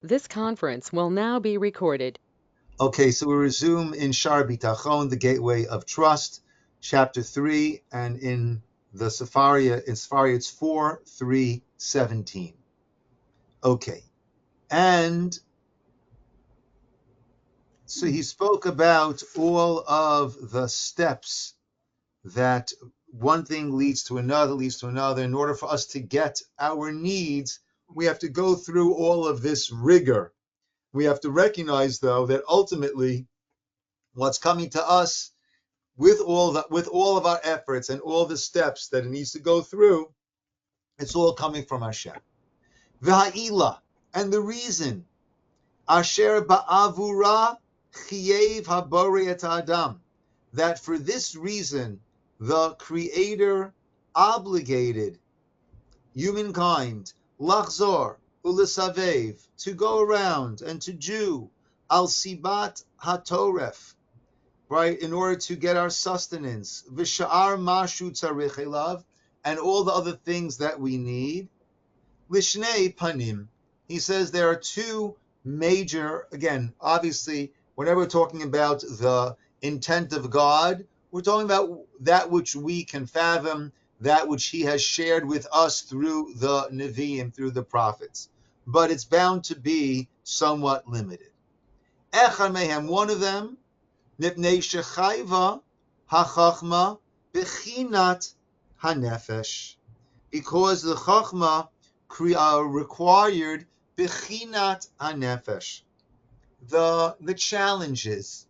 This conference will now be recorded. Okay, so we resume in Shar Bitachon, the Gateway of Trust, chapter 3, and in the Sefaria, it's 4:3:17. Okay, and so he spoke about all of the steps that one thing leads to another. In order for us to get our needs, we have to go through all of this rigor. We have to recognize, though, that ultimately what's coming to us with all of our efforts and all the steps that it needs to go through, it's all coming from Hashem. V'ha'ila, and the reason, asher ba'avura chiyev habori et adam, that for this reason the Creator obligated humankind, lachzor ulesavev, to go around and to do al sibat hatoref, right, in order to get our sustenance, v'sha'ar mashu tzarich elav, and all the other things that we need, lishnei panim. He says there are two major, again, obviously, whenever we're talking about the intent of God, we're talking about that which we can fathom, that which He has shared with us through the Nevi'im, through the prophets. But it's bound to be somewhat limited. Echad mehem, one of them, Nipnei shechayva hachachma bechinat hanefesh, because the chachma required bechinat hanefesh, the challenges,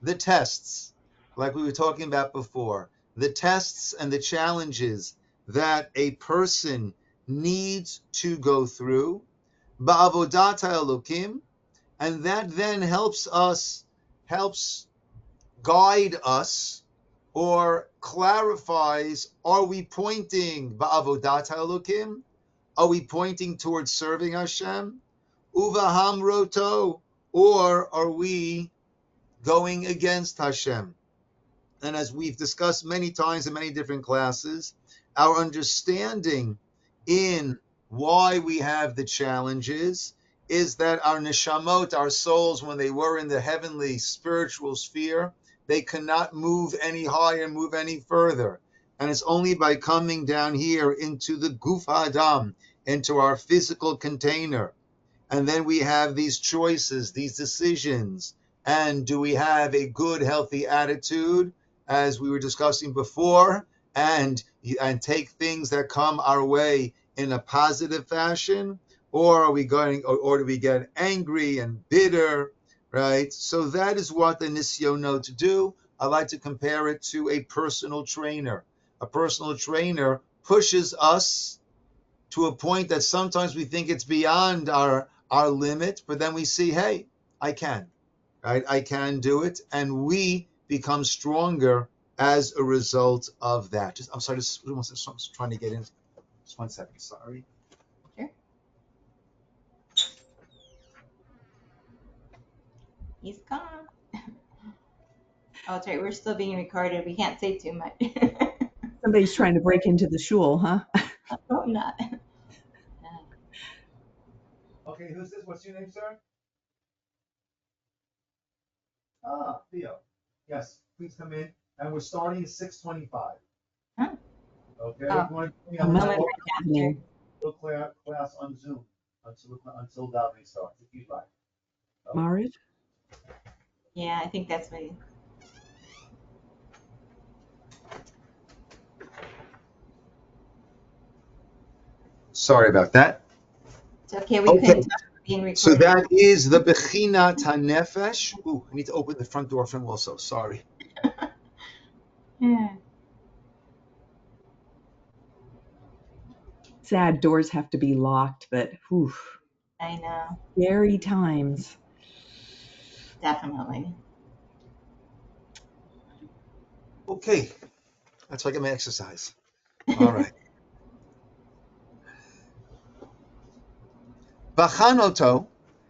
the tests, like we were talking about before, the tests and the challenges that a person needs to go through, ba'avodat ha'elokim, and that then helps guide us or clarifies, are we pointing ba'avodat ha'elokim? Are we pointing towards serving Hashem? Uvaham roto, or are we going against Hashem? And as we've discussed many times in many different classes, our understanding in why we have the challenges is that our neshamot, our souls, when they were in the heavenly spiritual sphere, they cannot move any higher, move any further. And it's only by coming down here into the guf hadam, into our physical container, and then we have these choices, these decisions. And do we have a good, healthy attitude, as we were discussing before, and take things that come our way in a positive fashion, or are we going, or do we get angry and bitter, right? So that is what the nisyono do. I like to compare it to a personal trainer. A personal trainer pushes us to a point that sometimes we think it's beyond our limit, but then we see, hey, I can, right? I can do it, and we become stronger as a result of that. I'm sorry, I'm trying to get in. Just 1 second, sorry. Sure. He's gone. Oh, that's right. We're still being recorded. We can't say too much. Somebody's trying to break into the shul, huh? Oh, I'm not. Okay, who's this? What's your name, sir? Ah, Theo. Yes, please come in. And we're starting at 6:25. Huh? Okay. Oh. A moment happening. Class on Zoom until davening starts, if you'd like. Okay. Marit? Yeah, I think that's what. Sorry about that. It's okay. We Okay. couldn't tell it was being recorded. So that is the Bechinat HaNefesh. Ooh, I need to open the front door for him also. Sorry. Yeah. Sad doors have to be locked, but whew, I know. scary times. Definitely. Okay. That's how I get my exercise. All right. Bachanoto.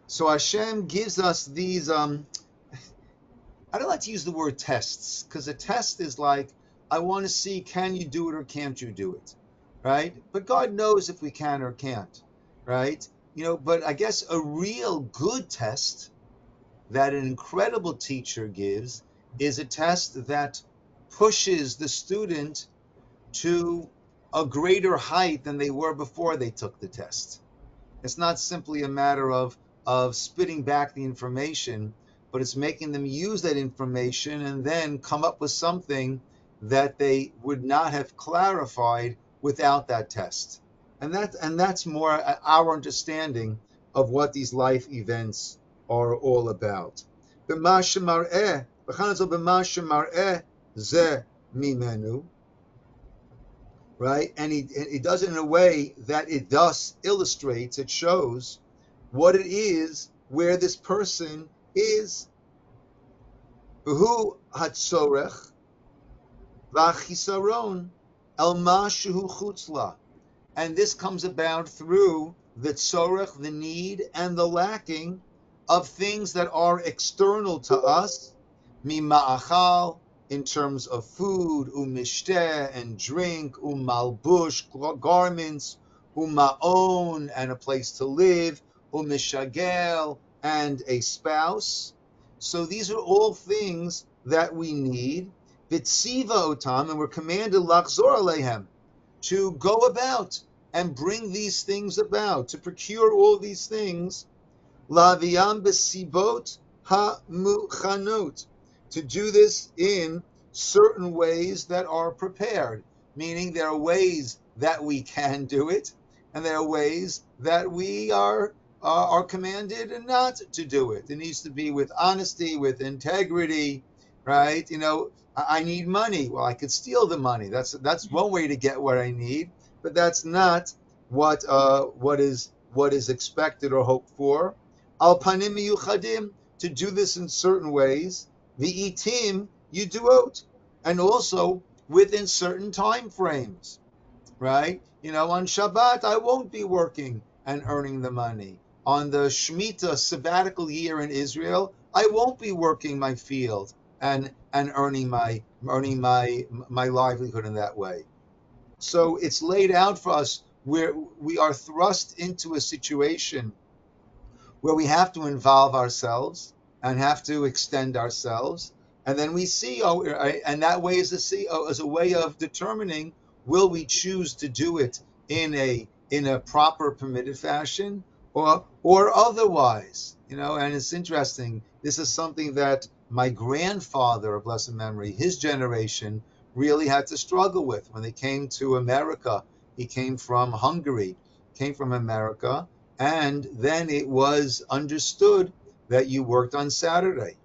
So Hashem gives us these, I don't like to use the word tests, because a test is like, I want to see, can you do it or can't you do it, right? But God knows if we can or can't, right? But I guess a real good test that an incredible teacher gives is a test that pushes the student to a greater height than they were before they took the test. It's not simply a matter of spitting back the information, but it's making them use that information and then come up with something that they would not have clarified without that test. And that's more our understanding of what these life events are all about. B'ma shemar'eh, b'ma shemar'eh ze mimenu, right? And he does it in a way that it thus illustrates, it shows what it is where this person is. Hu hatzorech v'achisaron el mashu chutzla. And this comes about through the tzorech, the need, and the lacking of things that are external to us, mima'achal, in terms of food, umishteh, and drink, umalbush, garments, uma'on, and a place to live, umishagel, and a spouse. So these are all things that we need. Vitziva otam, and we're commanded lachzor aleihem, to go about and bring these things about, to procure all these things, laviam besibot ha-muchanot, to do this in certain ways that are prepared, meaning there are ways that we can do it, and there are ways that we are commanded not to do it. It needs to be with honesty, with integrity, right? I need money. Well, I could steal the money. That's one way to get what I need, but that's not what is expected or hoped for. Al panim miyuchadim, to do this in certain ways. V'itim yuduot, and also within certain time frames, right? On Shabbat I won't be working and earning the money. On the Shemitah sabbatical year in Israel, I won't be working my field and earning my livelihood in that way. So it's laid out for us where we are thrust into a situation where we have to involve ourselves and have to extend ourselves. And then we see, and that way is as a way of determining, will we choose to do it in a proper permitted fashion or otherwise. And it's interesting. This is something that my grandfather of blessed memory, his generation, really had to struggle with when they came to America. He came from Hungary, came from America, and then it was understood that you worked on Saturday.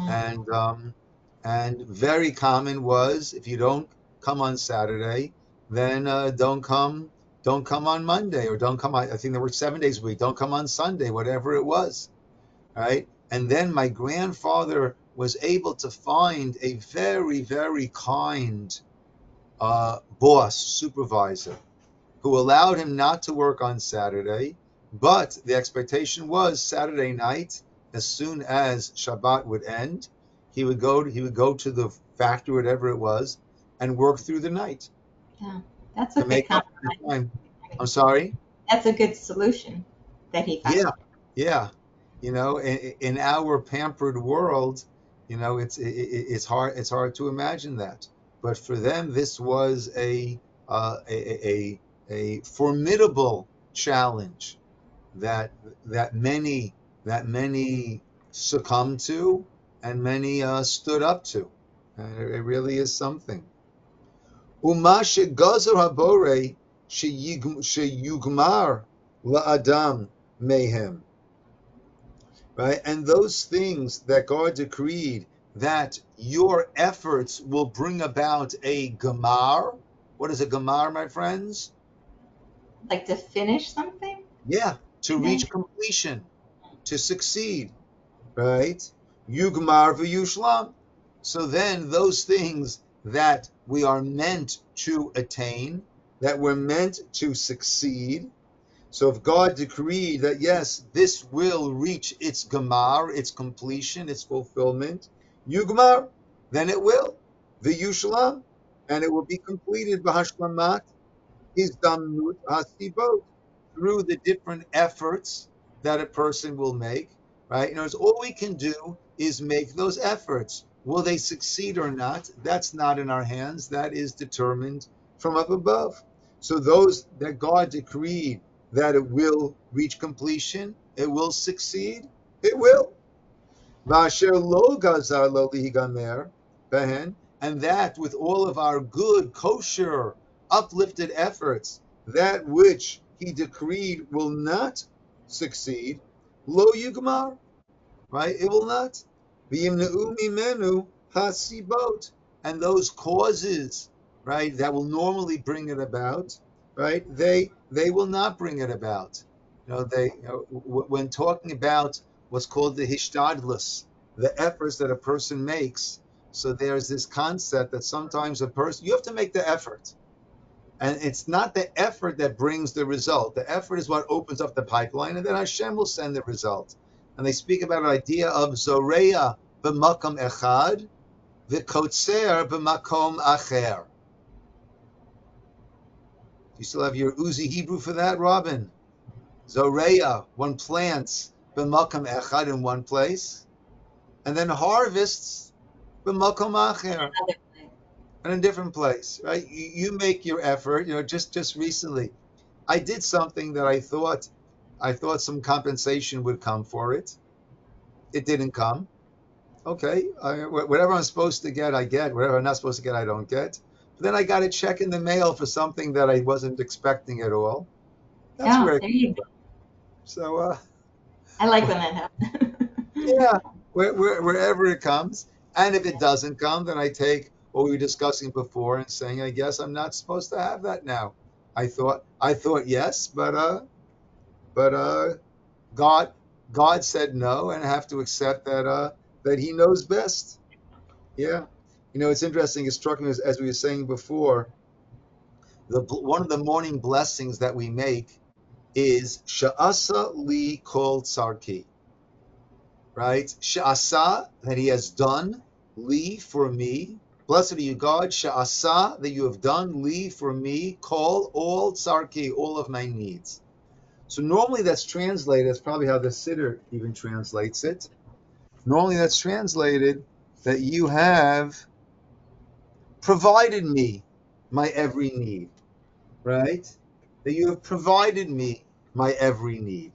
And very common was, if you don't come on Saturday, then don't come on Monday, or don't come on, I think there were 7 days a week, don't come on Sunday, whatever it was, right? And then my grandfather was able to find a very, very kind boss, supervisor, who allowed him not to work on Saturday, but the expectation was Saturday night, as soon as Shabbat would end, he would go to the factory, whatever it was, and work through the night Yeah, that's a to good make up for the compromise. time. I'm sorry? That's a good solution that he found. Yeah, yeah. In our pampered world, it's hard to imagine that. But for them, this was a formidable challenge that many succumbed to and many stood up to. And it really is something. Uma shegazer habore sheyugmar la'adam mehem. Right? And those things that God decreed that your efforts will bring about a gemar. What is a gemar, my friends? Like to finish something? Yeah, to Okay. reach completion, to succeed, right? Yugmar v'yushlam. So then those things that we are meant to attain, that we're meant to succeed. So if God decreed that, yes, this will reach its gemar, its completion, its fulfillment, yugmar, then it will. V'yushlam, and it will be completed b'hashlamat izdamnut hasibot, through the different efforts that a person will make, right? In other words, all we can do is make those efforts. Will they succeed or not? That's not in our hands. That is determined from up above. So those that God decreed that it will reach completion, it will succeed, it will. Vasher lo gazar lo lihigamer behen, and that with all of our good, kosher, uplifted efforts, that which he decreed will not succeed, lo yugmar, right? It will not. V'yimneu mimenu hasibot, and those causes, right, that will normally bring it about, right? They will not bring it about. When talking about what's called the hishtadlus, the efforts that a person makes. So there's this concept that sometimes a person, you have to make the effort. And it's not the effort that brings the result. The effort is what opens up the pipeline, and then Hashem will send the result. And they speak about an idea of Zoreya b'makom echad, v'kotzer b'makom acher. You still have your Uzi Hebrew for that, Robin? Zoreya, one plants b'makom echad in one place, and then harvests b'makom acher in a different place, right? You make your effort. Just recently, I did something that I thought some compensation would come for it. It didn't come. Okay, whatever I'm supposed to get, I get. Whatever I'm not supposed to get, I don't get. But then I got a check in the mail for something that I wasn't expecting at all. That's Oh, where it there came you go. from. So, I like when that happens. yeah, wherever it comes. And if it doesn't come, then I take what we were discussing before and saying, I guess I'm not supposed to have that now. I thought yes, but God God said no, and I have to accept that He knows best. Yeah, it's interesting. It struck me as we were saying before. One of the morning blessings that we make is Sha'asa li kol tsarki, right? Sha'asa, that He has done, li, for me. Blessed are you, God. Sha'asa, that you have done, li, for me. Kol, all tsarki, all of my needs. So normally that's translated, that's probably how the Ciner even translates it. Normally that's translated that you have provided me my every need, right? That you have provided me my every need,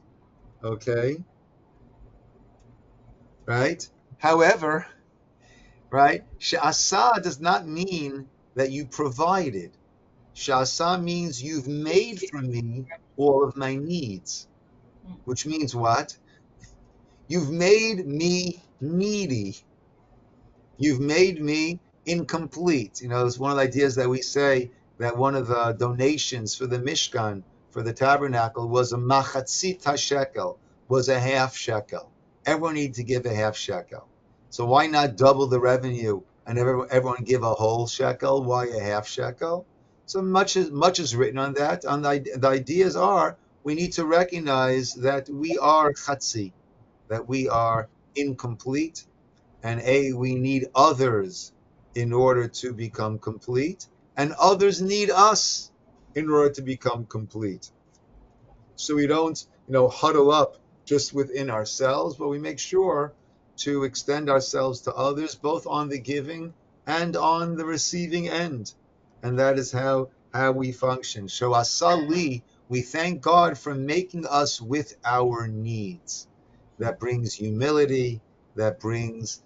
okay? Right? However, right, sha'asa does not mean that you provided. Sha'asa means you've made for me all of my needs, which means what? You've made me needy. You've made me incomplete. It's one of the ideas that we say that one of the donations for the Mishkan, for the tabernacle, was a machatzit shekel, was a half shekel. Everyone needs to give a half shekel. So why not double the revenue and everyone give a whole shekel? Why a half shekel? So much is written on that. The ideas are we need to recognize that we are chatzi, that we are incomplete, and we need others in order to become complete, and others need us in order to become complete. So we don't, huddle up just within ourselves, but we make sure to extend ourselves to others, both on the giving and on the receiving end. And that is how we function. So asali, we thank God for making us with our needs. That brings humility, that brings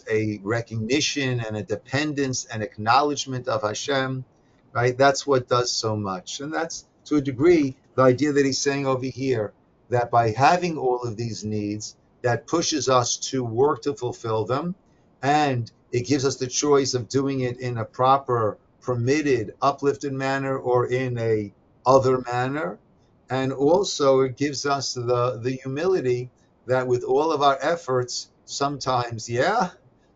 a recognition and a dependence and acknowledgement of Hashem, right? That's what does so much. And that's, to a degree, the idea that he's saying over here, that by having all of these needs, that pushes us to work to fulfill them, and it gives us the choice of doing it in a proper, permitted, uplifted manner or in a other manner. And also it gives us the humility that with all of our efforts, sometimes yeah,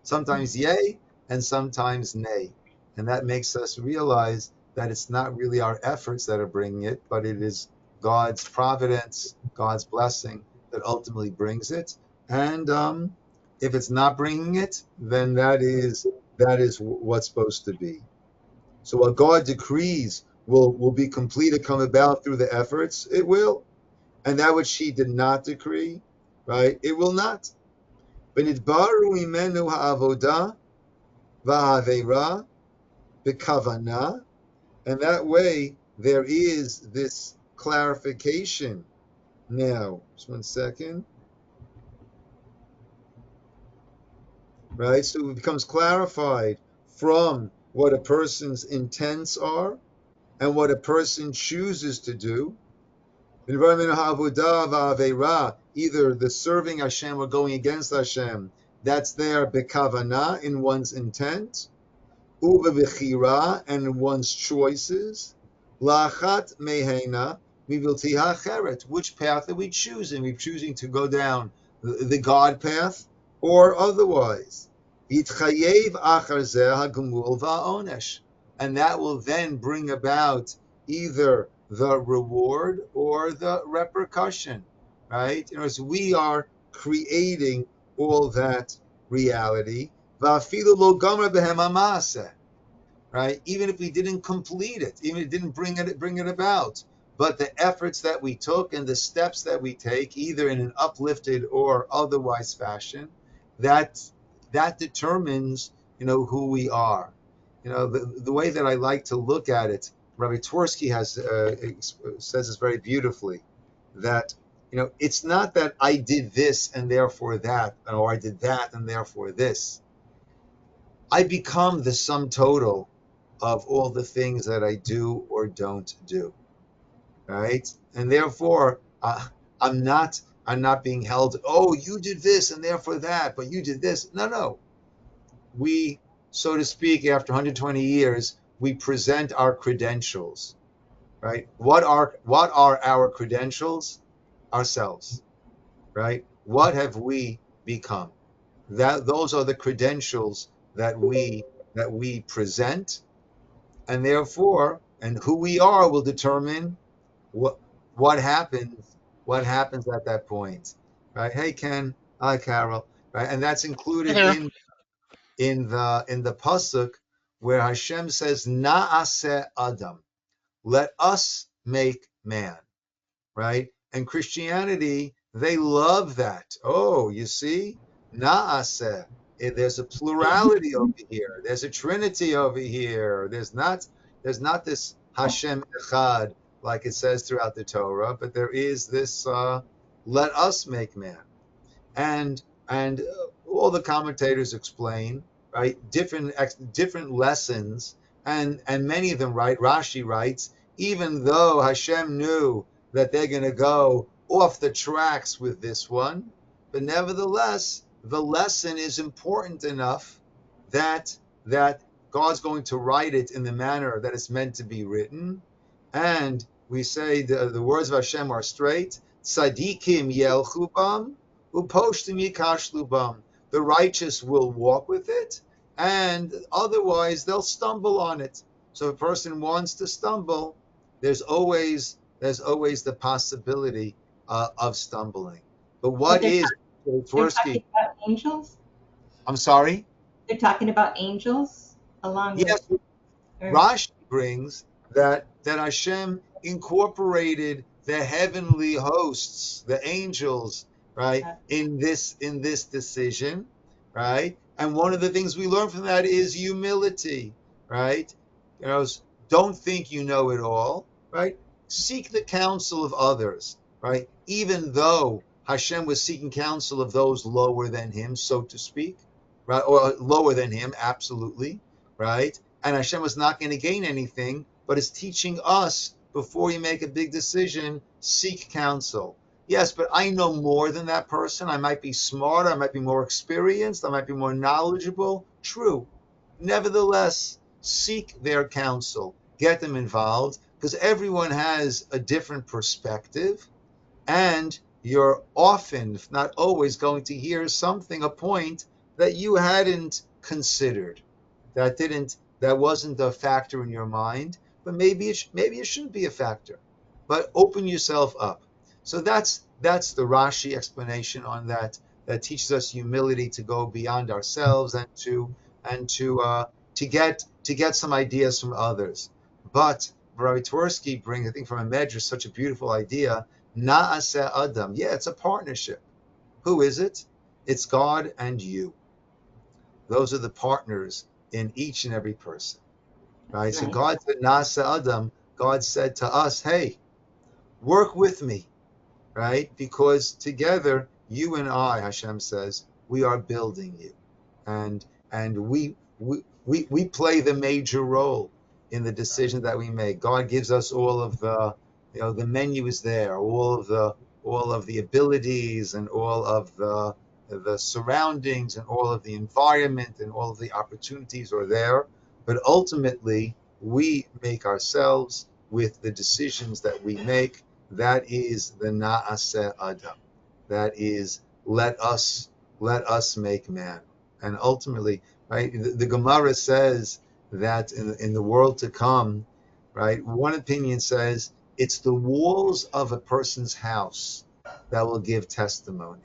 sometimes yay, and sometimes nay. And that makes us realize that it's not really our efforts that are bringing it, but it is God's providence, God's blessing that ultimately brings it. And if it's not bringing it, then that is what's supposed to be. So what God decrees will be completed, come about through the efforts, it will. And that which she did not decree, right, it will not. V'nidbaru imenu ha'avoda v'ha'avera b'kavana, and that way there is this clarification. Now, just 1 second. Right? So it becomes clarified from what a person's intents are and what a person chooses to do. Either the serving Hashem or going against Hashem, that's there bekavana, in one's intent, uva b'chira, and in one's choices. Lachat mehena miviltiha cheret. Which path are we choosing? We're choosing to go down the God path or otherwise. Yitchayev achar zeh hagmul va'onesh, and that will then bring about either the reward or the repercussion. Right? As we are creating all that reality. Va'afilu lo gamra behem ha'maaseh. Right? Even if we didn't complete it, even if it didn't bring it about, but the efforts that we took and the steps that we take, either in an uplifted or otherwise fashion, that determines, who we are. The way that I like to look at it, Rabbi Twersky says this very beautifully, that it's not that I did this and therefore that, or I did that and therefore this. I become the sum total of all the things that I do or don't do, right? And therefore, I'm not being held. Oh, you did this and therefore that, but you did this. No. We, so to speak, after 120 years, we present our credentials, right? What are our credentials? Ourselves, right? What have we become? Those are the credentials that we present. And therefore, and who we are will determine what happens at that point, right? Hey Ken, hi Carol, right? And that's Hi included there. in the pasuk where Hashem says, "Na'aseh Adam," let us make man. Right? And Christianity, they love that. Oh, you see, Naaseh. There's a plurality over here. There's a trinity over here. There's not this Hashem Echad like it says throughout the Torah, but there is this let us make man. And all the commentators explain, right, different lessons, and many of them, right, Rashi writes, even though Hashem knew that they're going to go off the tracks with this one, but nevertheless the lesson is important enough that God's going to write it in the manner that it's meant to be written. And we say the words of Hashem are straight. Tzadikim yelchu bam, uposhtim yikashlu bam. The righteous will walk with it, and otherwise they'll stumble on it. So if a person wants to stumble, there's always the possibility of stumbling. But what they're, is they're Tversky? talking about angels. I'm sorry. They're talking about angels along with. Yes, Or, Rashi brings that Hashem incorporated the heavenly hosts, the angels, right, in this decision, right? And one of the things we learn from that is humility, right? Don't think you know it all, right? Seek the counsel of others, right? Even though Hashem was seeking counsel of those lower than him, so to speak, right? Or lower than him, absolutely, right? And Hashem was not going to gain anything, but is teaching us, before you make a big decision, seek counsel. Yes, but I know more than that person. I might be smarter, I might be more experienced, I might be more knowledgeable. True. Nevertheless, seek their counsel, get them involved, because everyone has a different perspective, and you're often, if not always, going to hear something, a point that you hadn't considered, that wasn't a factor in your mind, but maybe it shouldn't be a factor. But open yourself up. So that's the Rashi explanation on that teaches us humility to go beyond ourselves and to get some ideas from others. But Rabbi Twersky brings, I think, from a Medrash, such a beautiful idea. Na'aseh Adam. Yeah, it's a partnership. Who is it? It's God and you. Those are the partners in each and every person. Right? So Right. God said, Na'aseh Adam. God said to us, hey, work with me. Right? Because together, you and I, Hashem says, we are building you. And we play the major role in the decision that we make. God gives us all of the, the menu is there, all of the abilities and all of the surroundings and all of the environment and all of the opportunities are there. But ultimately, we make ourselves with the decisions that we make. That is the Na'aseh Adam. That is let us make man. And ultimately, right, the Gemara says that in the world to come, right, one opinion says it's the walls of a person's house that will give testimony,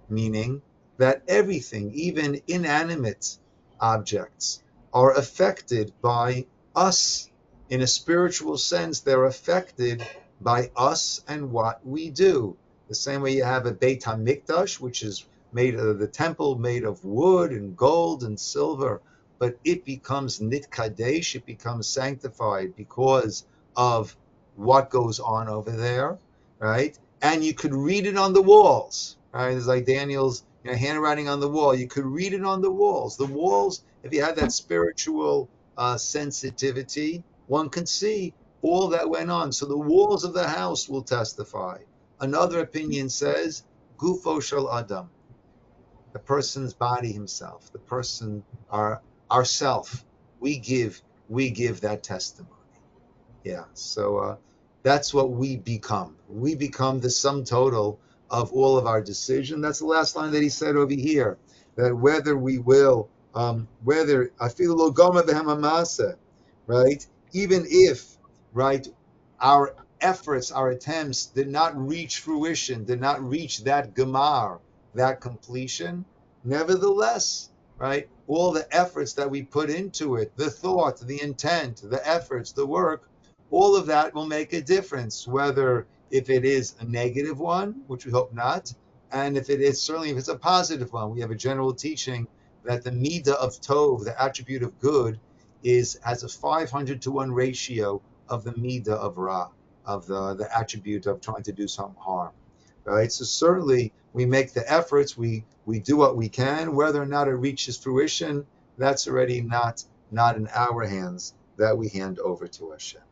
meaning that everything, even inanimate objects, are affected by us. In a spiritual sense, they're affected by us and what we do. The same way you have a Beit HaMikdash, which is made of the temple made of wood and gold and silver, but it becomes nitkadesh, it becomes sanctified because of what goes on over there, right? And you could read it on the walls, right? It's like Daniel's handwriting on the wall. You could read it on the walls. The walls, if you had that spiritual sensitivity, one can see all that went on. So the walls of the house will testify. Another opinion says, Gufo shel Adam, the person's body himself, the person, ourself, we give that testimony. Yeah, so that's what we become. We become the sum total of all of our decision. That's the last line that he said over here, that whether we will, whether I feel logoma behemamase, right? Even if, right, our efforts, our attempts did not reach fruition, did not reach that gemar, that completion, nevertheless, right, all the efforts that we put into it, the thought, the intent, the efforts, the work, all of that will make a difference, whether if it is a negative one, which we hope not, and if it is certainly if it's a positive one. We have a general teaching that the midah of tov, the attribute of good, has a 500 to 1 ratio of the midah of ra, of the attribute of trying to do some harm. Right? So certainly we make the efforts, we do what we can, whether or not it reaches fruition, that's already not in our hands, that we hand over to Hashem.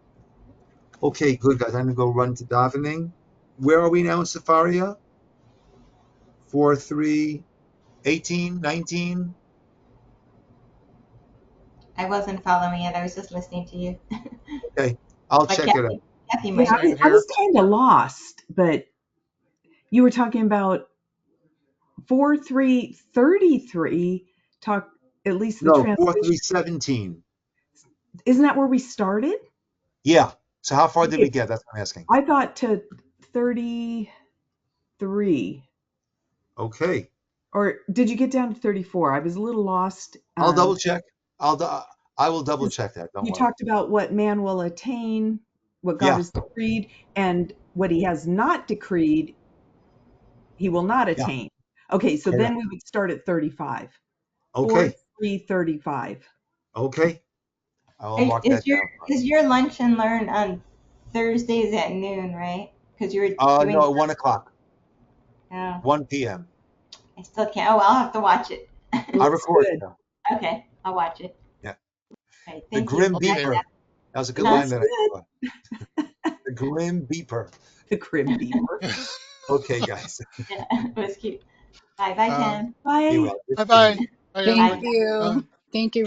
Okay, good guys. I'm gonna go run to davening. Where are we now in Sefaria? 4, 3, 18, 19? I wasn't following it. I was just listening to you. Okay, I'll But check it out. Kathy Yeah, might know. I was kind of lost, but you were talking about 4-3-33. Talk at least the No, 4, 3, translation. 17. Isn't that where we started? Yeah. So how far did we Okay, get? That's what I'm asking. I thought to 33. Okay. Or did you get down to 34? I was a little lost. I'll double check. I will double 'Cause check that. Don't you worry. talked about what man will attain, what God Yeah. has decreed, and what he has not decreed, he will not Yeah. attain. Okay, so Correct. then we would start at 35. 4, Okay. 3, 35. Okay. I will mark Is that your down. lunch and learn on Thursdays at noon, right? Because you were doing. No, 1 o'clock, Oh, 1 p.m. I still can't. Oh, well, I'll have to watch it. It I looks record it good. though. Okay, I'll watch it. Yeah. All right, The thank you. Grim Good night, Beeper. Kathy. That was a good It Huh? line looks that I good. thought. The Grim Beeper. The Grim Beaver. Okay, guys. Yeah, it was cute. Bye, bye, Pam. Be Bye. well. Good Bye seeing you. bye. Bye Bye. Thank everybody. you. Thank you.